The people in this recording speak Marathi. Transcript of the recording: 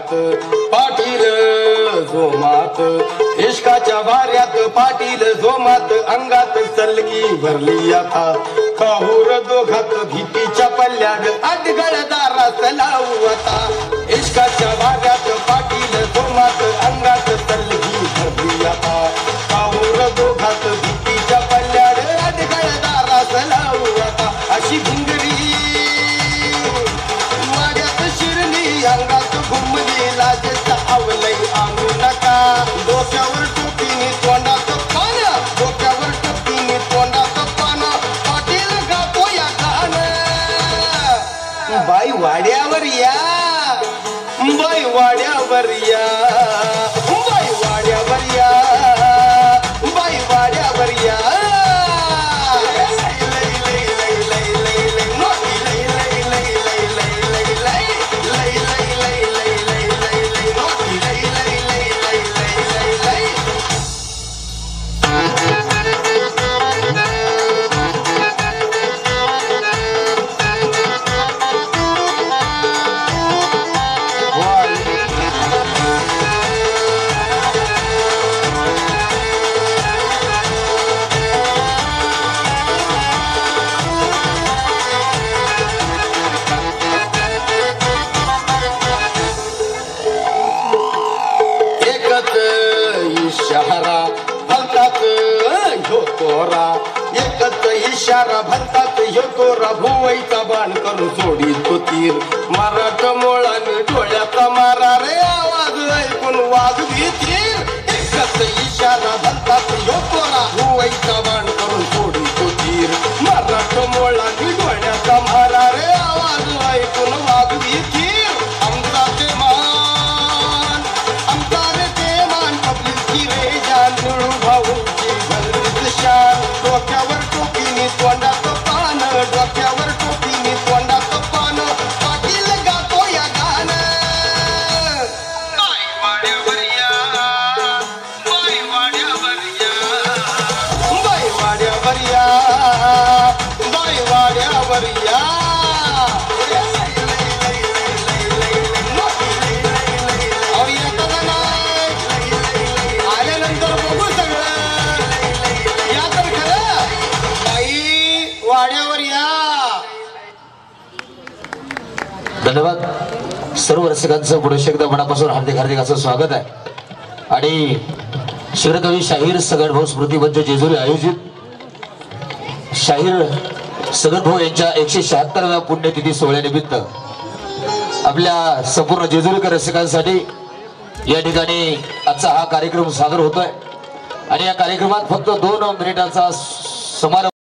अंगात पाटील जोमात, इश्काच्या वाऱ्यात पाटील जोमात, अंगात सलगी भरली आता काहूर दोघात भीतीच्या पल्ल्याड अडगळदारास लावू आता, इश्काच्या वाऱ्यात पाटील जोमात, अंगात सलगी भरली आता काहूर दोघात भीतीच्या पल्ल्याड अडगळदारास लावू आता, अशी भिंगरी वाड्यात शिरली अंगात घुमली लाजेचा आवलई आणू नका, डोक्यावर टोपीनी तोंडात पान, डोक्यावर टोपीनी तोंडात पान, पाटील गातो या गाणं, बाई वाड्यावर या, बाई वाड्यावर या, बाई वाड्यावर या, बाई वाड्यावर या, शहरा भलतात ह्यो तोरा, एकच इशारा भलतात ह्यो तोरा, भुवईचा बाण करून सोडी तो तीर, मराठ मोळाने डोळ्याचा मारा रे आवाज ऐकून वाघ भीतीर, एकच इशारा भलतात ह्यो तोरा, भुवईचा बाण करून सोडी तो तीर, मराठ मोळाने डोळ्याचा मारा रे आवाज ऐकून वाघ भीतीर, आमचा ते मान, आमचा रे ते मान पब्लिक रे जान भाऊची भलतीच शान, डोक्यावर टोपीनी तोंडात पान, डोक्यावर टोपीनी तोंडात पान, पाटील गातो या गाणं, बाई वाड्यावर या, बाई वाड्यावर या, बाई वाड्यावर या, बाई वाड्यावर या, धन्यवाद. सर्व रसिकांचं पुढे एकदा मनापासून हार्दिक हार्दिक असं स्वागत आहे. आणि शिवकवी शाहीर सगडभाऊ स्मृती मंच जेजुरी आयोजित शाहीर सगडभाऊ यांच्या 176व्या पुण्यतिथी सोहळ्यानिमित्त आपल्या संपूर्ण जेजुरीकर रसिकांसाठी या ठिकाणी आजचा हा कार्यक्रम सादर होतोय. आणि या कार्यक्रमात फक्त 2 मिनिटाचा समारोप